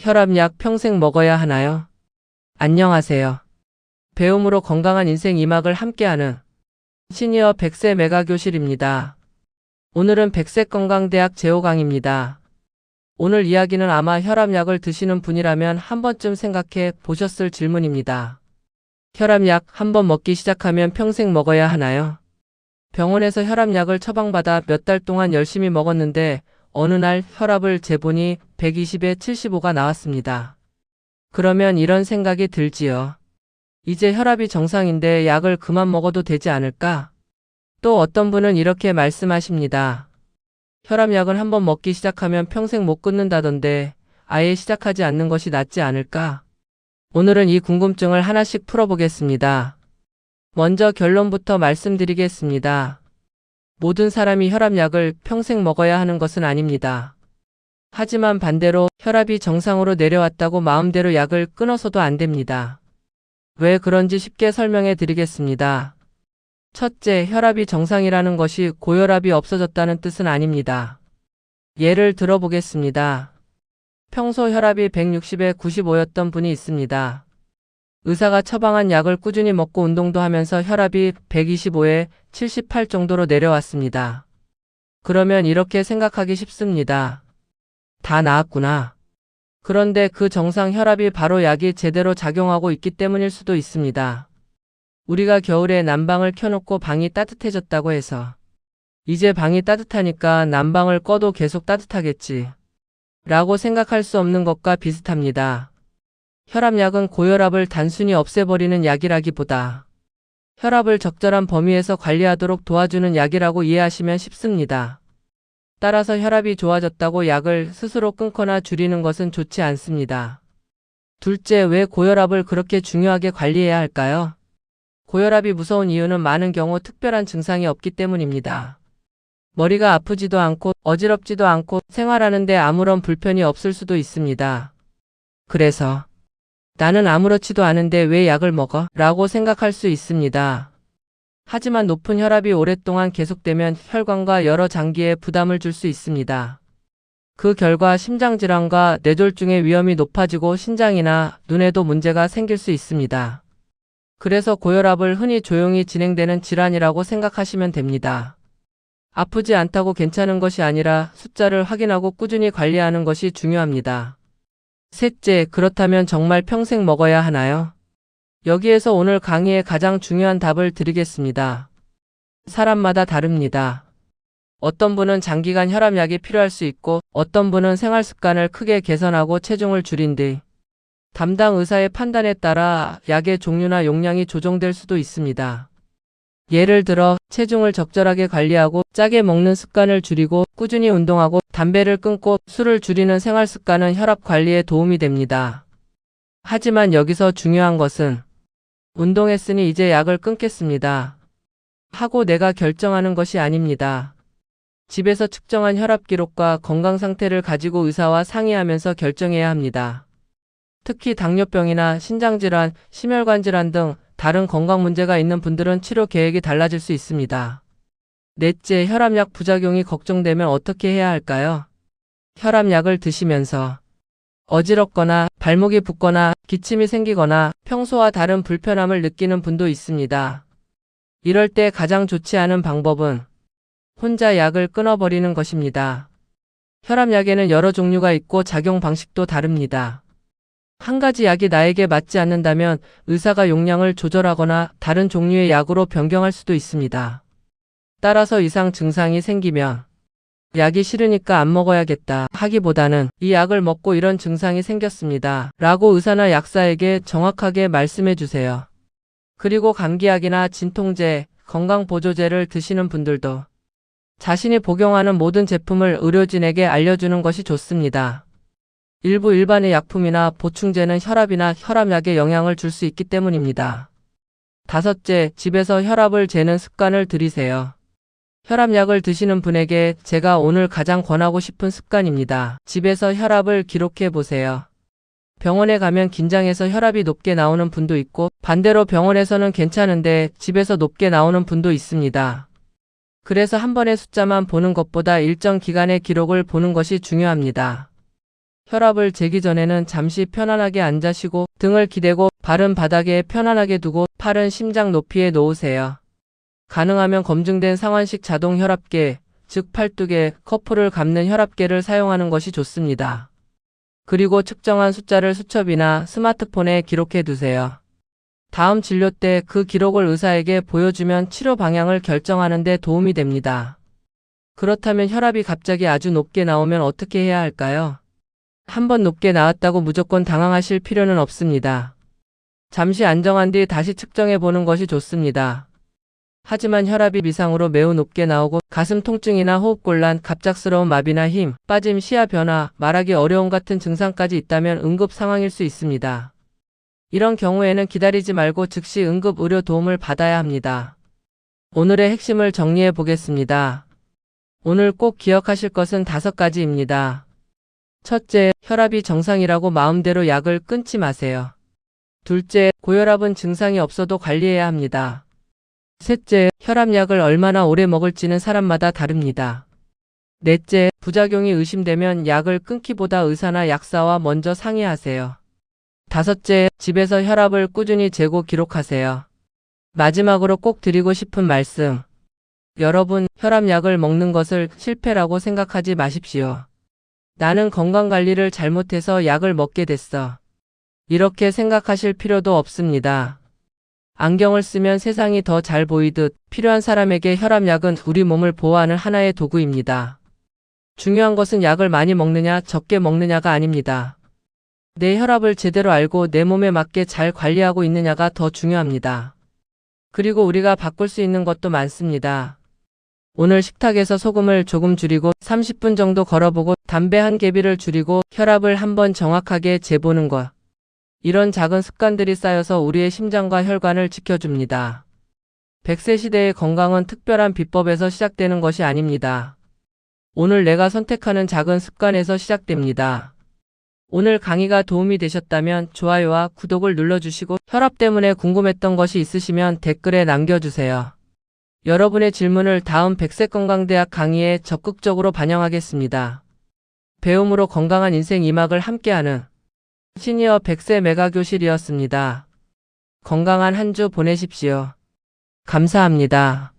혈압약 평생 먹어야 하나요? 안녕하세요. 배움으로 건강한 인생 2막을 함께하는 시니어 100세 메가교실입니다. 오늘은 백색건강대학 제호강입니다. 오늘 이야기는 아마 혈압약을 드시는 분이라면 한 번쯤 생각해 보셨을 질문입니다. 혈압약 한 번 먹기 시작하면 평생 먹어야 하나요? 병원에서 혈압약을 처방받아 몇 달 동안 열심히 먹었는데 어느 날 혈압을 재보니 120에 75가 나왔습니다. 그러면 이런 생각이 들지요. 이제 혈압이 정상인데 약을 그만 먹어도 되지 않을까? 또 어떤 분은 이렇게 말씀하십니다. 혈압약은 한번 먹기 시작하면 평생 못 끊는다던데 아예 시작하지 않는 것이 낫지 않을까? 오늘은 이 궁금증을 하나씩 풀어보겠습니다. 먼저 결론부터 말씀드리겠습니다. 모든 사람이 혈압약을 평생 먹어야 하는 것은 아닙니다. 하지만 반대로 혈압이 정상으로 내려왔다고 마음대로 약을 끊어서도 안 됩니다. 왜 그런지 쉽게 설명해 드리겠습니다. 첫째, 혈압이 정상이라는 것이 고혈압이 없어졌다는 뜻은 아닙니다. 예를 들어보겠습니다. 평소 혈압이 160에 95였던 분이 있습니다. 의사가 처방한 약을 꾸준히 먹고 운동도 하면서 혈압이 125에 78 정도로 내려왔습니다. 그러면 이렇게 생각하기 쉽습니다. 다 나았구나. 그런데 그 정상 혈압이 바로 약이 제대로 작용하고 있기 때문일 수도 있습니다. 우리가 겨울에 난방을 켜놓고 방이 따뜻해졌다고 해서 이제 방이 따뜻하니까 난방을 꺼도 계속 따뜻하겠지 라고 생각할 수 없는 것과 비슷합니다. 혈압약은 고혈압을 단순히 없애버리는 약이라기보다 혈압을 적절한 범위에서 관리하도록 도와주는 약이라고 이해하시면 쉽습니다. 따라서 혈압이 좋아졌다고 약을 스스로 끊거나 줄이는 것은 좋지 않습니다. 둘째, 왜 고혈압을 그렇게 중요하게 관리해야 할까요? 고혈압이 무서운 이유는 많은 경우 특별한 증상이 없기 때문입니다. 머리가 아프지도 않고 어지럽지도 않고 생활하는데 아무런 불편이 없을 수도 있습니다. 그래서 나는 아무렇지도 않은데 왜 약을 먹어? 라고 생각할 수 있습니다. 하지만 높은 혈압이 오랫동안 계속되면 혈관과 여러 장기에 부담을 줄 수 있습니다. 그 결과 심장질환과 뇌졸중의 위험이 높아지고 신장이나 눈에도 문제가 생길 수 있습니다. 그래서 고혈압을 흔히 조용히 진행되는 질환이라고 생각하시면 됩니다. 아프지 않다고 괜찮은 것이 아니라 숫자를 확인하고 꾸준히 관리하는 것이 중요합니다. 셋째, 그렇다면 정말 평생 먹어야 하나요? 여기에서 오늘 강의의 가장 중요한 답을 드리겠습니다. 사람마다 다릅니다. 어떤 분은 장기간 혈압약이 필요할 수 있고 어떤 분은 생활 습관을 크게 개선하고 체중을 줄인 뒤 담당 의사의 판단에 따라 약의 종류나 용량이 조정될 수도 있습니다. 예를 들어 체중을 적절하게 관리하고 짜게 먹는 습관을 줄이고 꾸준히 운동하고 담배를 끊고 술을 줄이는 생활 습관은 혈압 관리에 도움이 됩니다. 하지만 여기서 중요한 것은 운동했으니 이제 약을 끊겠습니다 하고 내가 결정하는 것이 아닙니다. 집에서 측정한 혈압 기록과 건강 상태를 가지고 의사와 상의하면서 결정해야 합니다. 특히 당뇨병이나 신장질환, 심혈관 질환 등 다른 건강 문제가 있는 분들은 치료 계획이 달라질 수 있습니다. 넷째, 혈압약 부작용이 걱정되면 어떻게 해야 할까요? 혈압약을 드시면서 어지럽거나 발목이 붓거나 기침이 생기거나 평소와 다른 불편함을 느끼는 분도 있습니다. 이럴 때 가장 좋지 않은 방법은 혼자 약을 끊어버리는 것입니다. 혈압약에는 여러 종류가 있고 작용 방식도 다릅니다. 한 가지 약이 나에게 맞지 않는다면 의사가 용량을 조절하거나 다른 종류의 약으로 변경할 수도 있습니다. 따라서 이상 증상이 생기면 약이 싫으니까 안 먹어야겠다 하기보다는 이 약을 먹고 이런 증상이 생겼습니다 라고 의사나 약사에게 정확하게 말씀해 주세요. 그리고 감기약이나 진통제, 건강보조제를 드시는 분들도 자신이 복용하는 모든 제품을 의료진에게 알려주는 것이 좋습니다. 일부 일반의 약품이나 보충제는 혈압이나 혈압약에 영향을 줄 수 있기 때문입니다. 다섯째, 집에서 혈압을 재는 습관을 들이세요. 혈압약을 드시는 분에게 제가 오늘 가장 권하고 싶은 습관입니다. 집에서 혈압을 기록해 보세요. 병원에 가면 긴장해서 혈압이 높게 나오는 분도 있고 반대로 병원에서는 괜찮은데 집에서 높게 나오는 분도 있습니다. 그래서 한 번의 숫자만 보는 것보다 일정 기간의 기록을 보는 것이 중요합니다. 혈압을 재기 전에는 잠시 편안하게 앉아 쉬고 등을 기대고 발은 바닥에 편안하게 두고 팔은 심장 높이에 놓으세요. 가능하면 검증된 상완식 자동 혈압계, 즉 팔뚝에 커프를 감는 혈압계를 사용하는 것이 좋습니다. 그리고 측정한 숫자를 수첩이나 스마트폰에 기록해 두세요. 다음 진료 때 그 기록을 의사에게 보여주면 치료 방향을 결정하는 데 도움이 됩니다. 그렇다면 혈압이 갑자기 아주 높게 나오면 어떻게 해야 할까요? 한번 높게 나왔다고 무조건 당황하실 필요는 없습니다. 잠시 안정한 뒤 다시 측정해 보는 것이 좋습니다. 하지만 혈압이 미상으로 매우 높게 나오고 가슴 통증이나 호흡곤란, 갑작스러운 마비나 힘, 빠짐, 시야 변화, 말하기 어려움 같은 증상까지 있다면 응급 상황일 수 있습니다. 이런 경우에는 기다리지 말고 즉시 응급 의료 도움을 받아야 합니다. 오늘의 핵심을 정리해 보겠습니다. 오늘 꼭 기억하실 것은 5가지입니다. 첫째, 혈압이 정상이라고 마음대로 약을 끊지 마세요. 둘째, 고혈압은 증상이 없어도 관리해야 합니다. 셋째, 혈압약을 얼마나 오래 먹을지는 사람마다 다릅니다. 넷째, 부작용이 의심되면 약을 끊기보다 의사나 약사와 먼저 상의하세요. 다섯째, 집에서 혈압을 꾸준히 재고 기록하세요. 마지막으로 꼭 드리고 싶은 말씀. 여러분, 혈압약을 먹는 것을 실패라고 생각하지 마십시오. 나는 건강관리를 잘못해서 약을 먹게 됐어. 이렇게 생각하실 필요도 없습니다. 안경을 쓰면 세상이 더 잘 보이듯 필요한 사람에게 혈압약은 우리 몸을 보호하는 하나의 도구입니다. 중요한 것은 약을 많이 먹느냐 적게 먹느냐가 아닙니다. 내 혈압을 제대로 알고 내 몸에 맞게 잘 관리하고 있느냐가 더 중요합니다. 그리고 우리가 바꿀 수 있는 것도 많습니다. 오늘 식탁에서 소금을 조금 줄이고 30분 정도 걸어보고 담배 한 개비를 줄이고 혈압을 한번 정확하게 재보는 것. 이런 작은 습관들이 쌓여서 우리의 심장과 혈관을 지켜줍니다. 100세 시대의 건강은 특별한 비법에서 시작되는 것이 아닙니다. 오늘 내가 선택하는 작은 습관에서 시작됩니다. 오늘 강의가 도움이 되셨다면 좋아요와 구독을 눌러주시고 혈압 때문에 궁금했던 것이 있으시면 댓글에 남겨주세요. 여러분의 질문을 다음 100세 건강대학 강의에 적극적으로 반영하겠습니다. 배움으로 건강한 인생 2막을 함께하는 시니어 100세 메가교실이었습니다. 건강한 한 주 보내십시오. 감사합니다.